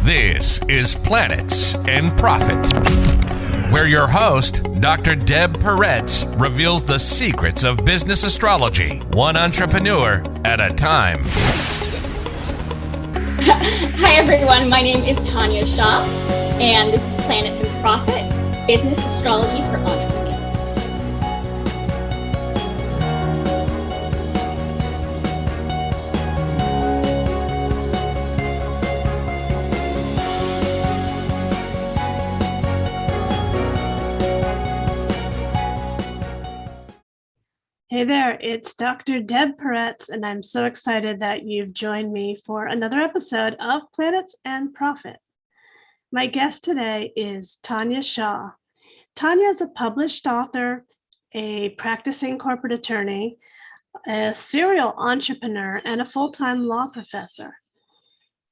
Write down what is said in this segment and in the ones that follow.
This is Planets and Profit, where your host, Dr. Deb Peretz, reveals the secrets of business astrology, one entrepreneur at a time. Hi everyone, my name is Tania Shah, and this is Planets and Profit, business astrology for entrepreneurs. Hey there, it's Dr. Deb Peretz, and I'm so excited that you've joined me for another episode of Planets and Profit. My guest today is Tania Shah. Tanya is a published author, a practicing corporate attorney, a serial entrepreneur, and a full-time law professor.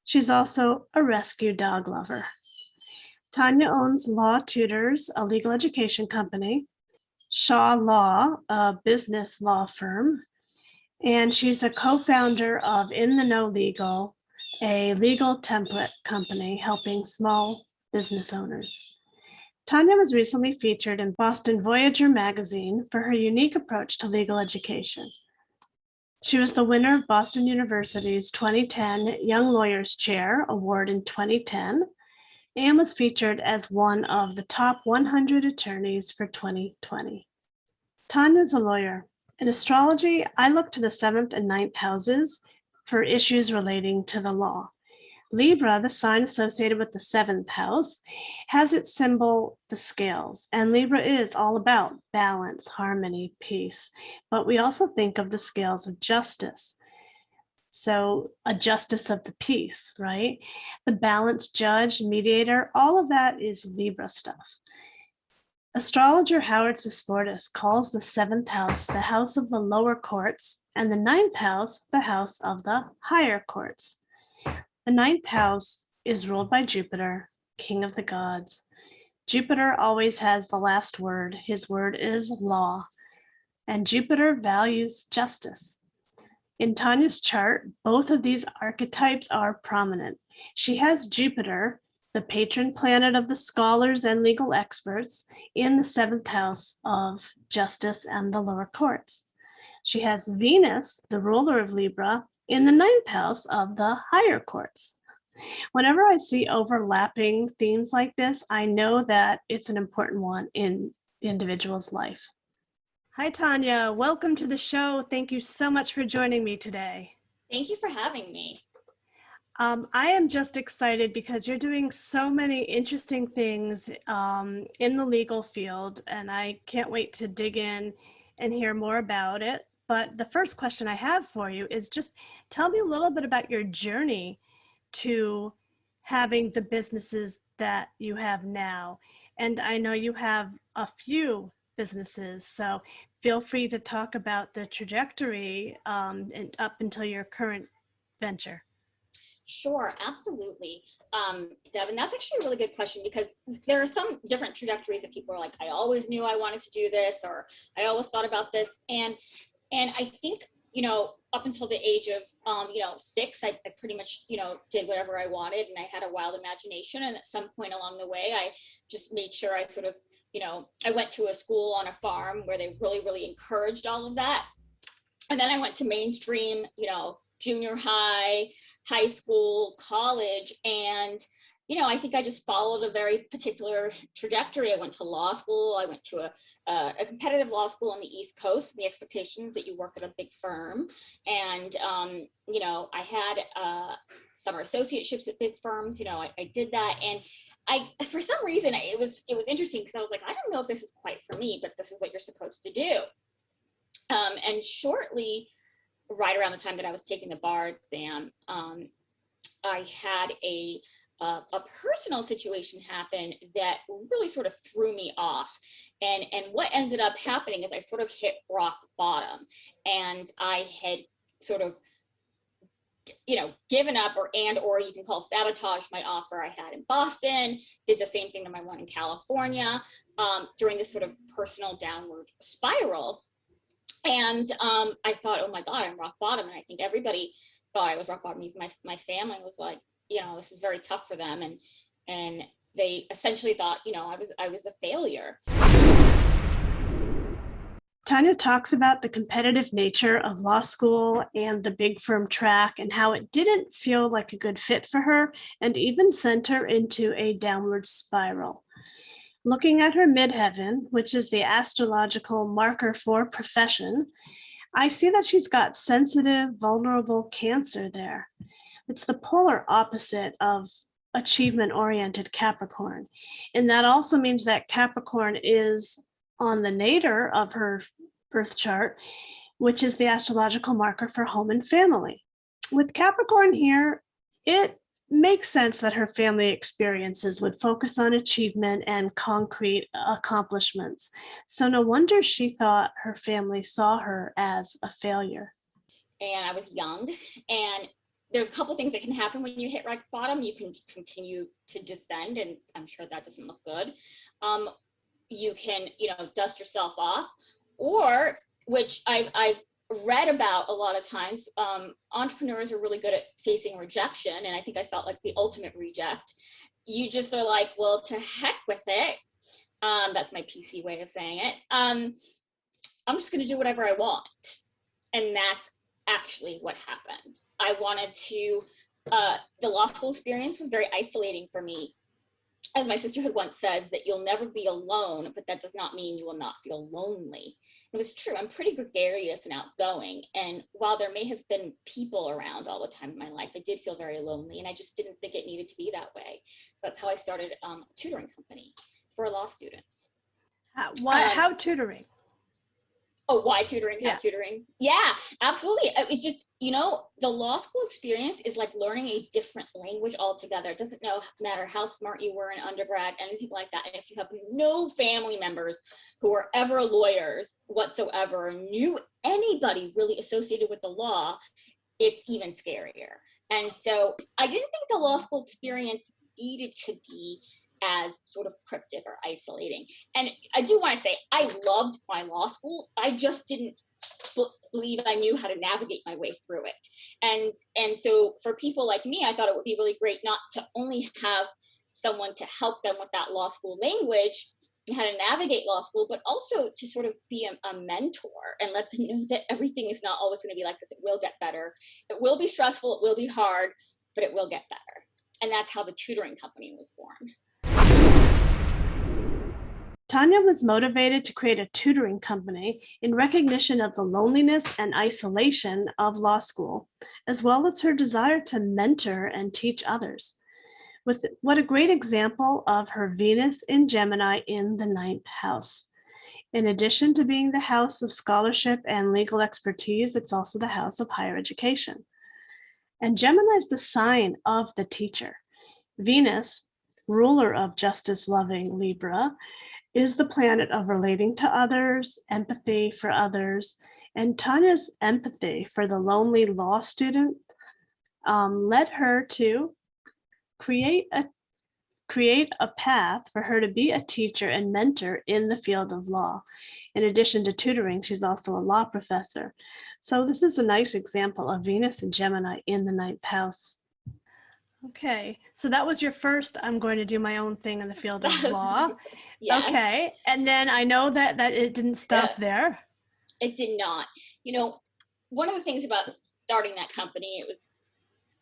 She's also a rescue dog lover. Tanya owns Law Tutors, a legal education company, Shah Law, a business law firm, and she's a co-founder of In the Know Legal, a legal template company helping small business owners. Tanya was recently featured in Boston Voyager magazine for her unique approach to legal education. She was the winner of Boston University's 2010 Young Lawyers Chair Award in 2010 and was featured as one of the top 100 attorneys for 2020. Tanya is a lawyer. In astrology, I look to the 7th and 9th houses for issues relating to the law. Libra, the sign associated with the 7th house, has its symbol, the scales, and Libra is all about balance, harmony, peace. But we also think of the scales of justice. So a justice of the peace, right? The balanced judge, mediator, all of that is Libra stuff. Astrologer Howard Susportis calls the 7th house the house of the lower courts and the 9th house the house of the higher courts. The 9th house is ruled by Jupiter, king of the gods. Jupiter always has the last word. His word is law, and Jupiter values justice. In Tanya's chart, both of these archetypes are prominent. She has Jupiter, the patron planet of the scholars and legal experts, in the 7th house of justice and the lower courts. She has Venus, the ruler of Libra, in the 9th house of the higher courts. Whenever I see overlapping themes like this, I know that it's an important one in the individual's life. Hi, Tanya. Welcome to the show. Thank you so much for joining me today. Thank you for having me. I am just excited because you're doing so many interesting things in the legal field, and I can't wait to dig in and hear more about it. But the first question I have for you is just tell me a little bit about your journey to having the businesses that you have now. And I know you have a few businesses, so feel free to talk about the trajectory and up until your current venture. Sure, absolutely. Deb, and that's actually a really good question because there are some different trajectories that people are like, I always knew I wanted to do this, or I always thought about this. And I think, up until the age of, 6, I pretty much, did whatever I wanted, and I had a wild imagination. And at some point along the way, I just made sure I sort of, I went to a school on a farm where they really, really encouraged all of that. And then I went to mainstream, junior high school, college, and I think I just followed a very particular trajectory. I went to law school. I went to a competitive law school on the East Coast. The expectation that you work at a big firm, and I had summer associateships at big firms. I did that, and for some reason it was interesting because I was like, I don't know if this is quite for me, but this is what you're supposed to do. And shortly, right around the time that I was taking the bar exam, I had a personal situation happen that really sort of threw me off. And what ended up happening is I sort of hit rock bottom, and I had sort of, given up or you can call sabotage my offer I had in Boston, did the same thing to my one in California, during this sort of personal downward spiral. And I thought, oh my God, I'm rock bottom. And I think everybody thought I was rock bottom. Even my family was like, this was very tough for them, and they essentially thought, I was a failure. Tanya talks about the competitive nature of law school and the big firm track and how it didn't feel like a good fit for her and even sent her into a downward spiral. Looking at her midheaven, which is the astrological marker for profession, I see that she's got sensitive, vulnerable Cancer there. It's the polar opposite of achievement-oriented Capricorn. And that also means that Capricorn is on the nadir of her birth chart, which is the astrological marker for home and family. With Capricorn here, it makes sense that her family experiences would focus on achievement and concrete accomplishments. So no wonder she thought her family saw her as a failure. And I was young, and there's a couple things that can happen when you hit rock bottom. You can continue to descend, and I'm sure that doesn't look good. You can, dust yourself off, or, which I've read about a lot of times, entrepreneurs are really good at facing rejection, and I think I felt like the ultimate reject. You just are like, well, to heck with it. That's my PC way of saying it. I'm just going to do whatever I want, and that's actually what happened. I wanted to, the law school experience was very isolating for me. As my sisterhood once says, that you'll never be alone, but that does not mean you will not feel lonely. It was true. I'm pretty gregarious and outgoing. And while there may have been people around all the time in my life, I did feel very lonely, and I just didn't think it needed to be that way. So that's how I started a tutoring company for law students. How tutoring? Oh, why tutoring? How Yeah. tutoring? Yeah, absolutely. It's just, the law school experience is like learning a different language altogether. It doesn't matter how smart you were in undergrad, anything like that. And if you have no family members who were ever lawyers whatsoever, knew anybody really associated with the law, it's even scarier. And so I didn't think the law school experience needed to be as sort of cryptic or isolating. And I do want to say, I loved my law school. I just didn't believe I knew how to navigate my way through it. And so for people like me, I thought it would be really great not to only have someone to help them with that law school language and how to navigate law school, but also to sort of be a mentor and let them know that everything is not always going to be like this. It will get better. It will be stressful. It will be hard, but it will get better. And that's how the tutoring company was born. Tanya was motivated to create a tutoring company in recognition of the loneliness and isolation of law school, as well as her desire to mentor and teach others. What a great example of her Venus in Gemini in the 9th house. In addition to being the house of scholarship and legal expertise, it's also the house of higher education. And Gemini is the sign of the teacher. Venus, ruler of justice-loving Libra, is the planet of relating to others, empathy for others, and Tanya's empathy for the lonely law student led her to create a path for her to be a teacher and mentor in the field of law. In addition to tutoring, she's also a law professor. So this is a nice example of Venus and Gemini in the 9th house. Okay, so that was your first, I'm going to do my own thing in the field of law. Yes. Okay, and then I know that it didn't stop there. It did not. One of the things about starting that company, it was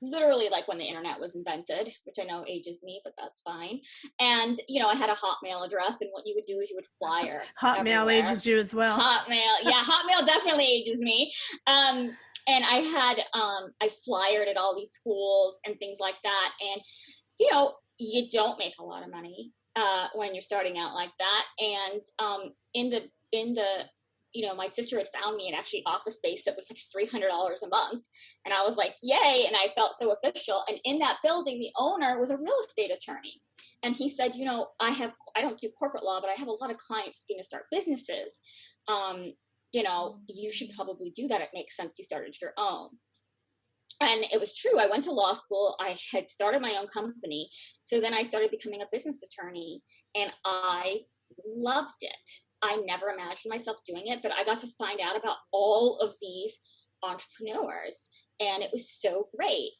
literally like when the internet was invented, which I know ages me, but that's fine. And, I had a Hotmail address, and what you would do is you would flyer. Hotmail everywhere. ages you as well. Hotmail. Yeah, Hotmail definitely ages me. And I had, I flyered at all these schools and things like that. And, you don't make a lot of money when you're starting out like that. And in the my sister had found me an actually office space that was like $300 a month. And I was like, yay. And I felt so official. And in that building, the owner was a real estate attorney. And he said, I don't do corporate law, but I have a lot of clients looking to start businesses. You should probably do that. It makes sense. You started your own. And it was true. I went to law school. I had started my own company. So then I started becoming a business attorney, and I loved it. I never imagined myself doing it, but I got to find out about all of these entrepreneurs, and it was so great.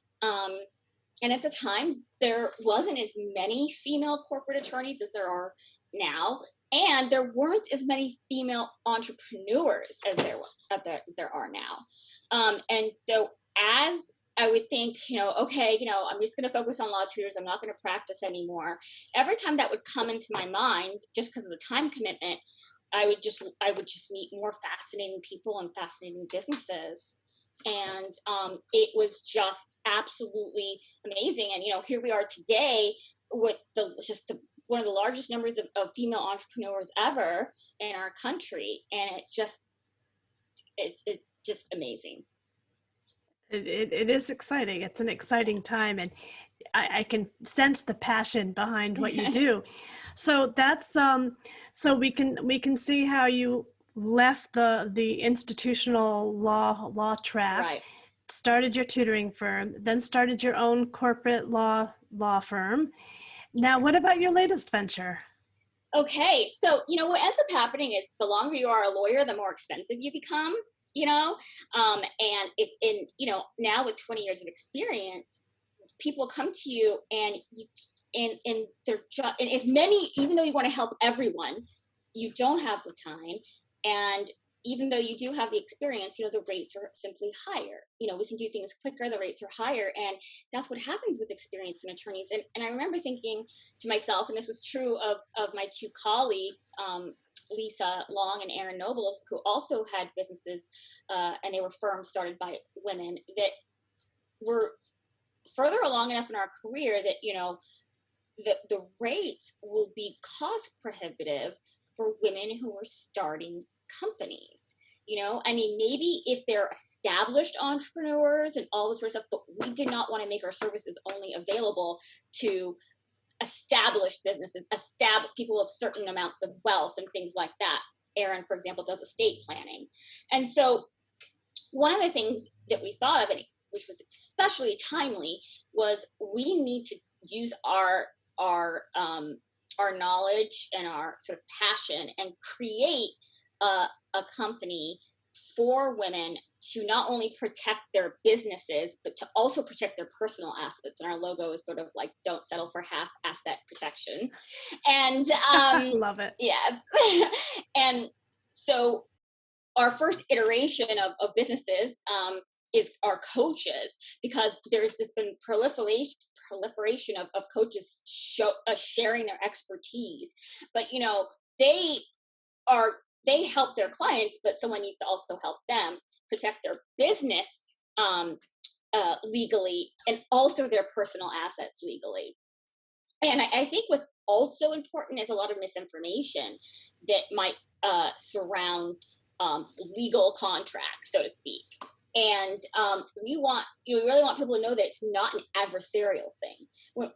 And at the time, there wasn't as many female corporate attorneys as there are now. And there weren't as many female entrepreneurs as there are now. And so as I would think, okay, I'm just going to focus on law tutors. I'm not going to practice anymore. Every time that would come into my mind, just because of the time commitment, I would just meet more fascinating people and fascinating businesses. And it was just absolutely amazing. And, here we are today with one of the largest numbers of female entrepreneurs ever in our country. And it's just amazing. It is exciting. It's an exciting time, and I can sense the passion behind what you do. So that's so we can see how you left the institutional law track, Right. started your tutoring firm, then started your own corporate law firm. Now, what about your latest venture? Okay, so what ends up happening is the longer you are a lawyer, the more expensive you become. And it's in now with 20 years of experience, people come to you and they're just, and as many, even though you want to help everyone, you don't have the time. And even though you do have the experience, the rates are simply higher. We can do things quicker, the rates are higher. And that's what happens with experienced attorneys. And I remember thinking to myself, and this was true of my two colleagues, Lisa Long and Aaron Nobles, who also had businesses, and they were firms started by women that were further along enough in our career that the rates will be cost prohibitive for women who are starting companies. Maybe if they're established entrepreneurs and all this sort of stuff, but we did not want to make our services only available to established businesses, people of certain amounts of wealth and things like that. Aaron, for example, does estate planning. And so one of the things that we thought of, and which was especially timely, was we need to use our knowledge and our sort of passion and create a company for women to not only protect their businesses, but to also protect their personal assets. And our logo is sort of like, don't settle for half asset protection. And love it. Yeah. And so our first iteration of businesses is our coaches, because there's been proliferation of coaches sharing their expertise. But, they help their clients, but someone needs to also help them protect their business legally, and also their personal assets legally. And I think what's also important is a lot of misinformation that might surround legal contracts, so to speak. And we really want people to know that it's not an adversarial thing.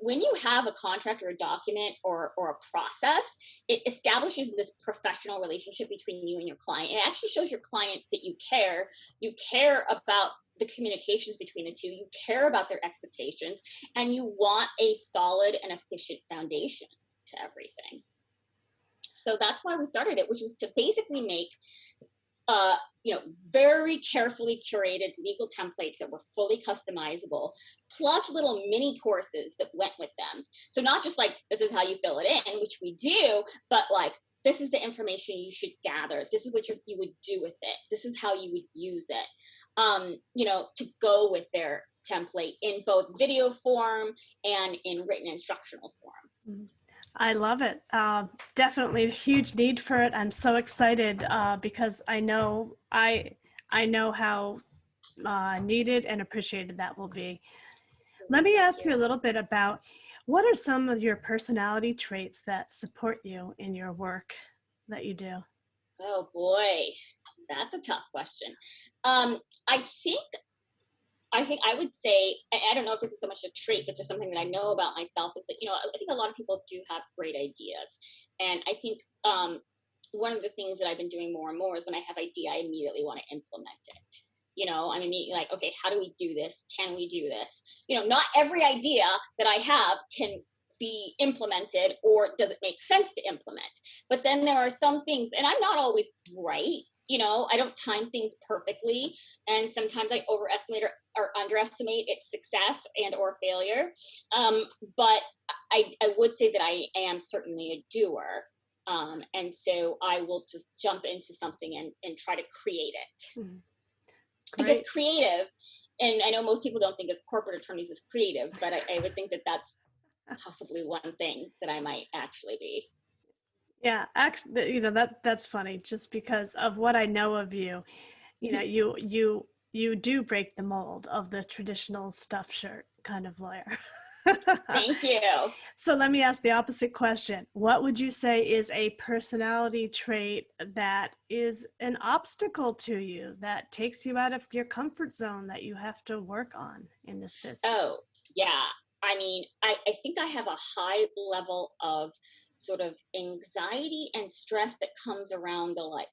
When you have a contract or a document or a process, it establishes this professional relationship between you and your client. It actually shows your client that you care. You care about the communications between the two. You care about their expectations, and you want a solid and efficient foundation to everything. So that's why we started it, which was to basically make very carefully curated legal templates that were fully customizable, plus little mini courses that went with them. So not just like, this is how you fill it in, which we do, but like, this is the information you should gather. This is what you would do with it. This is how you would use it, to go with their template in both video form and in written instructional form. I love it. Definitely a huge need for it. I'm so excited because I know how needed and appreciated that will be. Let me ask you a little bit about, what are some of your personality traits that support you in your work that you do? Oh boy, that's a tough question. I think I would say, I don't know if this is so much a trait, but just something that I know about myself is that, I think a lot of people do have great ideas. And I think one of the things that I've been doing more and more is when I have an idea, I immediately want to implement it. Like, okay, how do we do this? Can we do this? Not every idea that I have can be implemented, or does it make sense to implement? But then there are some things, and I'm not always right, I don't time things perfectly. And sometimes I overestimate or underestimate its success and or failure. But I would say that I am certainly a doer. And so I will just jump into something and try to create it. Because creative, and I know most people don't think as corporate attorneys as creative, but I would think that that's possibly one thing that I might actually be. Yeah, actually, that's funny. Just because of what I know of you, you do break the mold of the traditional stuffed shirt kind of lawyer. Thank you. So let me ask the opposite question. What would you say is a personality trait that is an obstacle to you, that takes you out of your comfort zone, that you have to work on in this business? Oh, yeah. I mean, I think I have a high level of sort of anxiety and stress that comes around the like,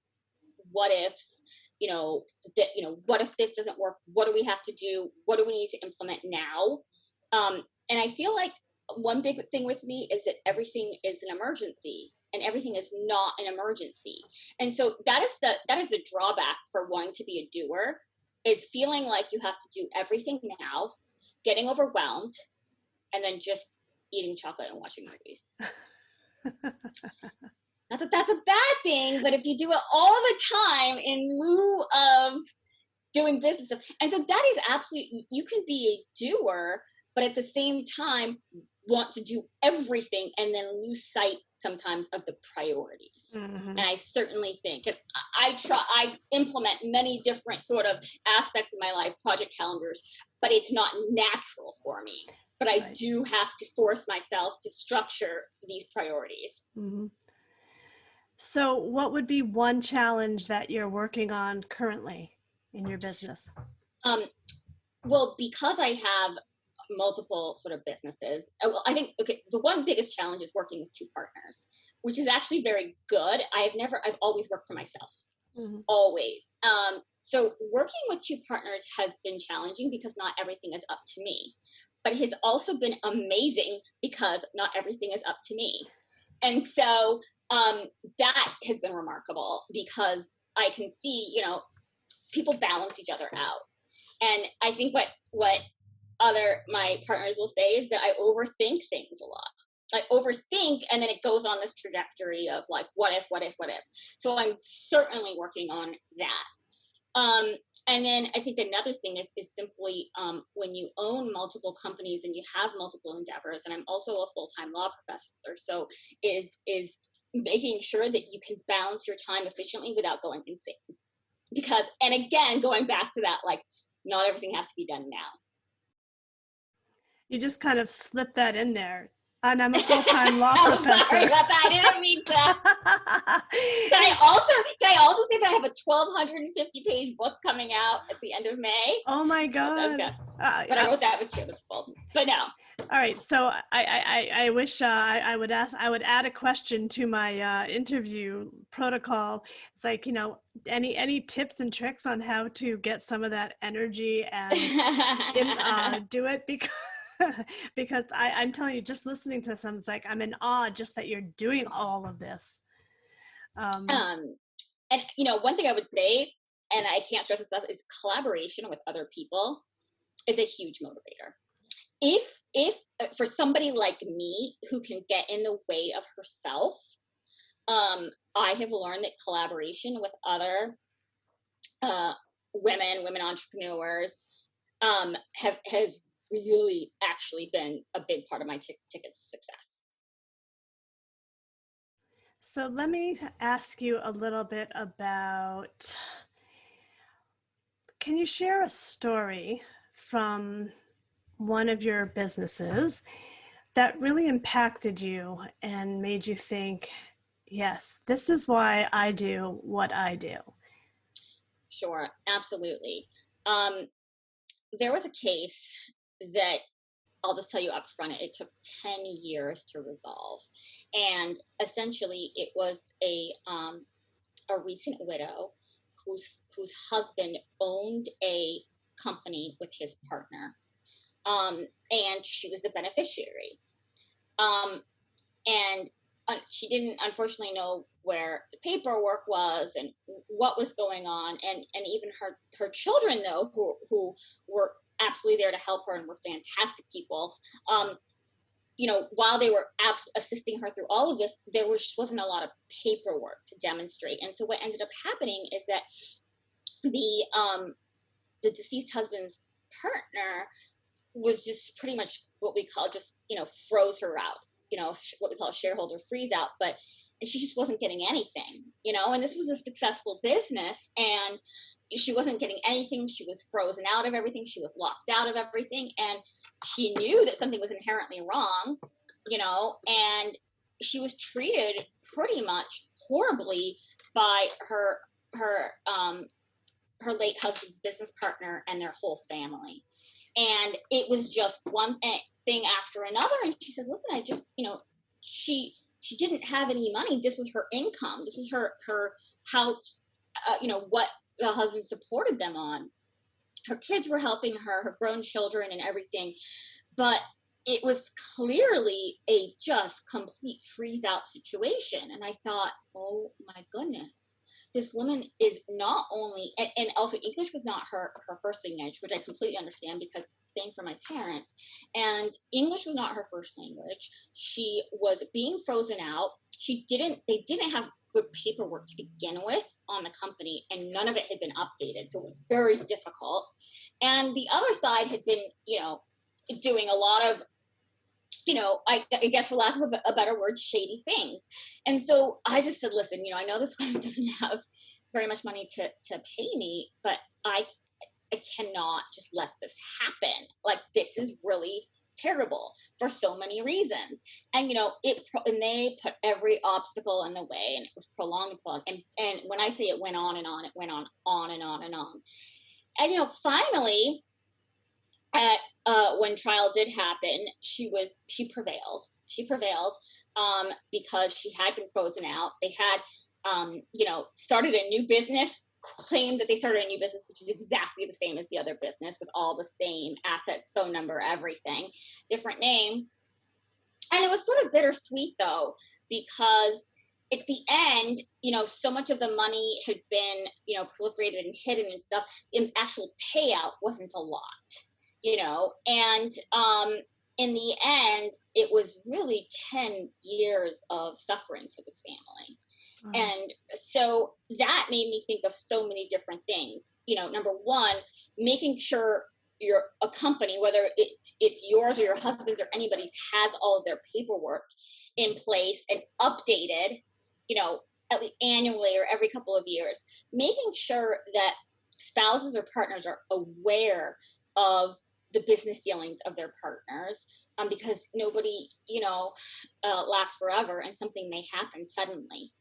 what ifs, what if this doesn't work? What do we have to do? What do we need to implement now? And I feel like one big thing with me is that everything is an emergency and everything is not an emergency. And so that is the drawback for wanting to be a doer, is feeling like you have to do everything now, getting overwhelmed, and then just eating chocolate and watching movies. Not that that's a bad thing, but if you do it all the time in lieu of doing business, and so that is absolutely, you can be a doer, but at the same time want to do everything and then lose sight sometimes of the priorities. Mm-hmm. And I certainly think, and I implement many different sort of aspects of my life, project calendars, but it's not natural for me. But I do have to force myself to structure these priorities. Mm-hmm. So what would be one challenge that you're working on currently in your business? Well, because I have multiple sort of businesses, well, I think, the one biggest challenge is working with two partners, which is actually very good. I've always worked for myself. Mm-hmm. Always. So working with two partners has been challenging because not everything is up to me, but it has also been amazing because not everything is up to me. And so that has been remarkable because I can see, people balance each other out. And I think what my partners will say is that I overthink things a lot. I overthink, and then it goes on this trajectory of like, what if? So I'm certainly working on that. And then I think another thing is simply when you own multiple companies and you have multiple endeavors, and I'm also a full-time law professor, so is making sure that you can balance your time efficiently without going insane. Because, and again, going back to that, like, not everything has to be done now. You just kind of slipped that in there. And I'm a full-time law professor. Sorry about that. I didn't mean to. Can I also say that I have a 1,250-page book coming out at the end of May? Oh my God. But I wrote that with two other people. But no. All right. So I wish I would add a question to my interview protocol. It's like, any tips and tricks on how to get some of that energy and do it, because I'm telling you, just listening to some, it's like I'm in awe just that you're doing all of this. And one thing I would say, and I can't stress this enough, is collaboration with other people is a huge motivator. If for somebody like me who can get in the way of herself, I have learned that collaboration with other women entrepreneurs has really actually been a big part of my ticket to success. So let me ask you a little bit about, can you share a story from one of your businesses that really impacted you and made you think, yes, this is why I do what I do? Sure, absolutely. There was a case that I'll just tell you up front, it took 10 years to resolve. And essentially it was a recent widow whose husband owned a company with his partner. And she was the beneficiary. And she didn't unfortunately know where the paperwork was and what was going on. And even her children, though, who were absolutely there to help her and were fantastic people. While they were assisting her through all of this, there just wasn't a lot of paperwork to demonstrate. And so what ended up happening is that the deceased husband's partner was just pretty much what we call just, froze her out, what we call a shareholder freeze out. But she just wasn't getting anything, and this was a successful business, and she wasn't getting anything. She was frozen out of everything. She was locked out of everything. And she knew that something was inherently wrong, and she was treated pretty much horribly by her late husband's business partner and their whole family. And it was just one thing after another. And she says, listen, I just, she didn't have any money. This was her income. This was her how, what the husband supported them on. Her kids were helping her grown children and everything. But it was clearly a just complete freeze out situation. And I thought, oh my goodness. This woman is not only, and also English was not her first language, which I completely understand because same for my parents. And English was not her first language. She was being frozen out. They didn't have good paperwork to begin with on the company, and none of it had been updated. So it was very difficult. And the other side had been, doing a lot of, I guess for lack of a better word, shady things. And so I just said, listen, I know this woman doesn't have very much money to pay me, but I cannot just let this happen. Like, this is really terrible for so many reasons. And, and they put every obstacle in the way, and it was prolonged. And when I say it went on and on, it went on and on and on. And, finally, when trial did happen, she prevailed. She prevailed because she had been frozen out. They had, started a new business, claimed that they started a new business, which is exactly the same as the other business, with all the same assets, phone number, everything, different name. And it was sort of bittersweet, though, because at the end, so much of the money had been, proliferated and hidden and stuff. The actual payout wasn't a lot. And in the end, it was really 10 years of suffering for this family. Wow. And so that made me think of so many different things. Number one, making sure a company, whether it's yours or your husband's or anybody's, has all of their paperwork in place and updated, at least annually or every couple of years, making sure that spouses or partners are aware of the business dealings of their partners, because nobody, lasts forever, and something may happen suddenly.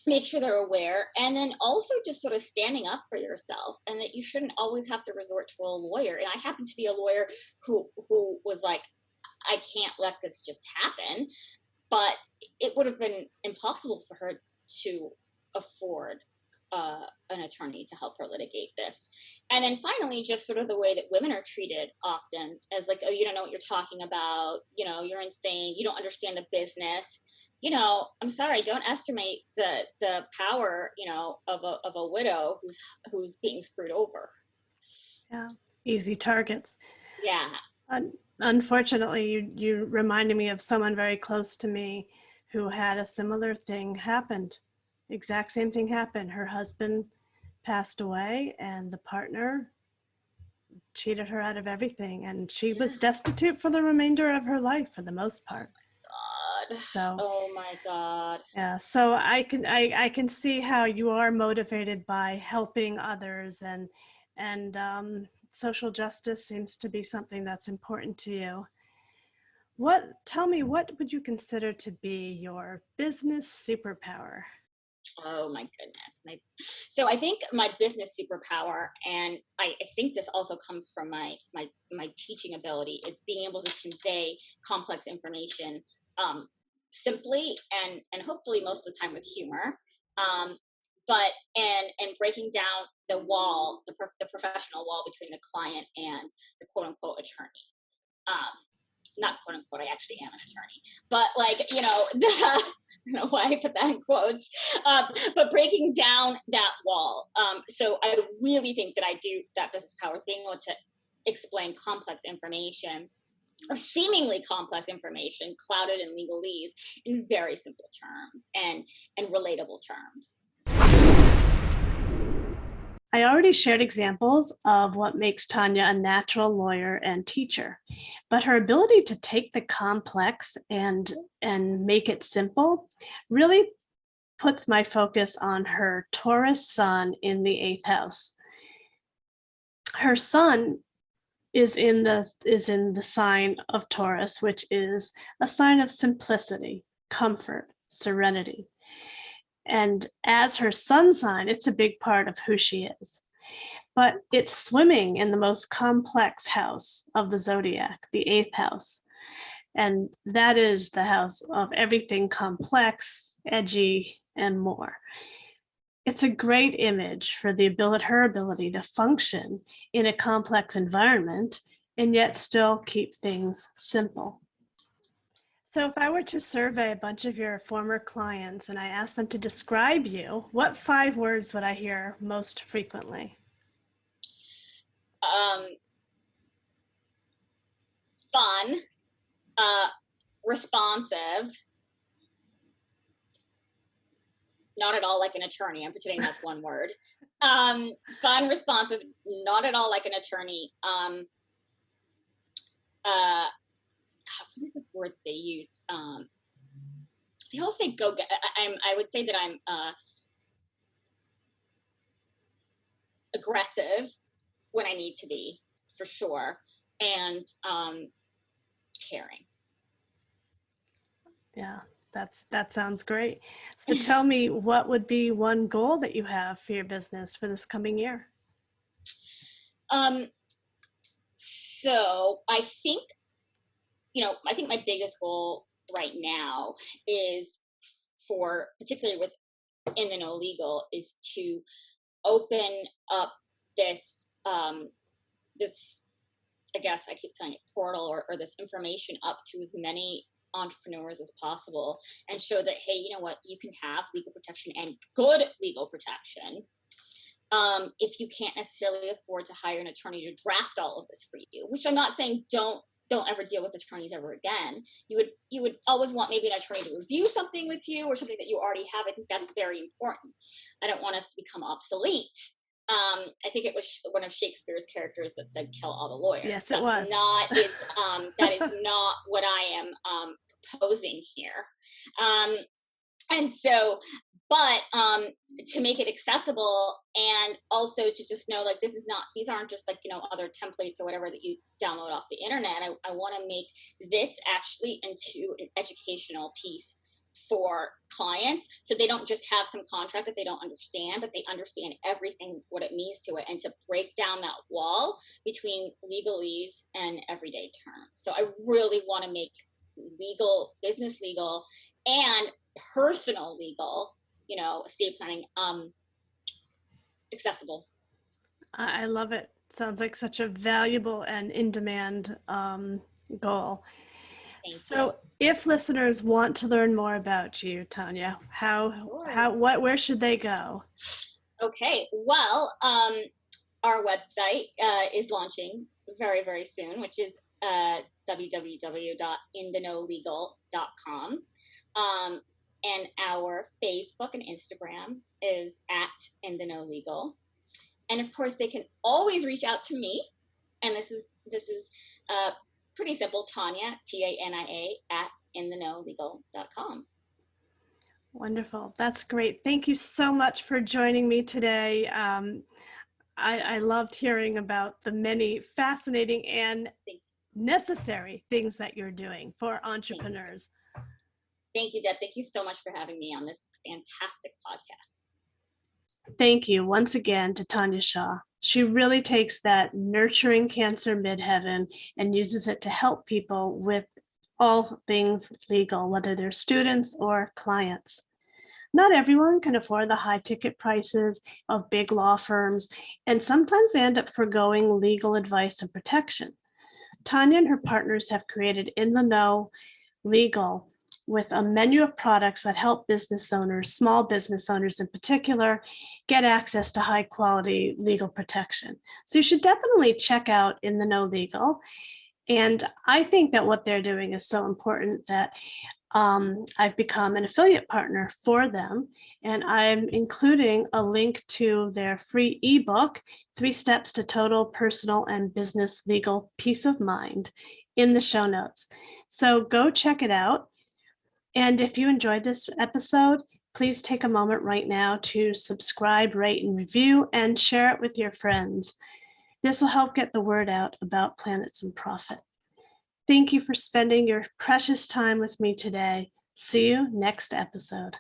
Make sure they're aware, and then also just sort of standing up for yourself, and that you shouldn't always have to resort to a lawyer. And I happen to be a lawyer who was like, I can't let this just happen, but it would have been impossible for her to afford an attorney to help her litigate this. And then finally, just sort of the way that women are treated often as like, oh, you don't know what you're talking about, you're insane, you don't understand the business. I'm sorry, don't estimate the power, of a widow who's being screwed over. Yeah, easy targets. Yeah. Unfortunately, you reminded me of someone very close to me who had a similar thing happened. Exact same thing happened. Her husband passed away, and the partner cheated her out of everything, and she was destitute for the remainder of her life for the most part. So, oh my God. Yeah. So I can see how you are motivated by helping others, and social justice seems to be something that's important to you. Tell me, what would you consider to be your business superpower? Oh my goodness. So I think my business superpower, and I think this also comes from my teaching ability, is being able to convey complex information simply and hopefully most of the time with humor, but breaking down the wall, the professional wall between the client and the quote unquote attorney. not quote unquote, I actually am an attorney, but like, you know, I don't know why I put that in quotes, but breaking down that wall. So I really think that I do that business power, being able to explain complex information or seemingly complex information clouded in legalese in very simple terms and relatable terms. I already shared examples of what makes Tanya a natural lawyer and teacher, but her ability to take the complex and make it simple really puts my focus on her Taurus sun in the 8th house. Her sun is in the sign of Taurus, which is a sign of simplicity, comfort, serenity. And as her sun sign, it's a big part of who she is. But it's swimming in the most complex house of the zodiac, the 8th house. And that is the house of everything complex, edgy, and more. It's a great image for her ability to function in a complex environment and yet still keep things simple. So if I were to survey a bunch of your former clients and I asked them to describe you, what 5 words would I hear most frequently? Fun, responsive, not at all like an attorney. I'm pretending that's one word. Fun, responsive, not at all like an attorney. What is this word they use? They all say go get. I would say that I'm aggressive when I need to be, for sure, and caring. Yeah, that sounds great. So tell me, what would be one goal that you have for your business for this coming year? So I think my biggest goal right now is for, particularly with In the Know Legal, is to open up this, I guess I keep saying it, portal or this information up to as many entrepreneurs as possible and show that, hey, you know what, you can have legal protection and good legal protection. If you can't necessarily afford to hire an attorney to draft all of this for you, which I'm not saying don't ever deal with attorneys ever again. You would always want maybe an attorney to review something with you or something that you already have. I think that's very important. I don't want us to become obsolete. I think it was one of Shakespeare's characters that said, "Kill all the lawyers." Yes, it was. That is not what I am proposing here. And so, but to make it accessible and also to just know, like, these aren't just like, other templates or whatever that you download off the internet. I want to make this actually into an educational piece for clients, so they don't just have some contract that they don't understand, but they understand everything, what it means to it, and to break down that wall between legalese and everyday terms. So I really want to make legal, business legal, and personal legal, estate planning, accessible. I love it. Sounds like such a valuable and in-demand goal. So if listeners want to learn more about you, Tanya, where should they go? Okay, well, our website is launching very, very soon, which is www.inthenowlegal.com. And our Facebook and Instagram is @inthenowlegal. And of course, they can always reach out to me. And this is pretty simple, Tanya, Tania, @inthenowlegal.com. Wonderful. That's great. Thank you so much for joining me today. I loved hearing about the many fascinating and necessary things that you're doing for entrepreneurs. Thank you, Deb. Thank you so much for having me on this fantastic podcast. Thank you once again to Tania Shah. She really takes that nurturing Cancer midheaven and uses it to help people with all things legal, whether they're students or clients. Not everyone can afford the high ticket prices of big law firms, and sometimes they end up forgoing legal advice and protection. Tanya and her partners have created In the Know Legal with a menu of products that help business owners, small business owners in particular, get access to high quality legal protection. So you should definitely check out In the Know Legal. And I think that what they're doing is so important that I've become an affiliate partner for them, and I'm including a link to their free ebook, 3 Steps to Total Personal and Business Legal Peace of Mind, in the show notes. So go check it out. And if you enjoyed this episode, please take a moment right now to subscribe, rate, and review, and share it with your friends. This will help get the word out about Planets and Profit. Thank you for spending your precious time with me today. See you next episode.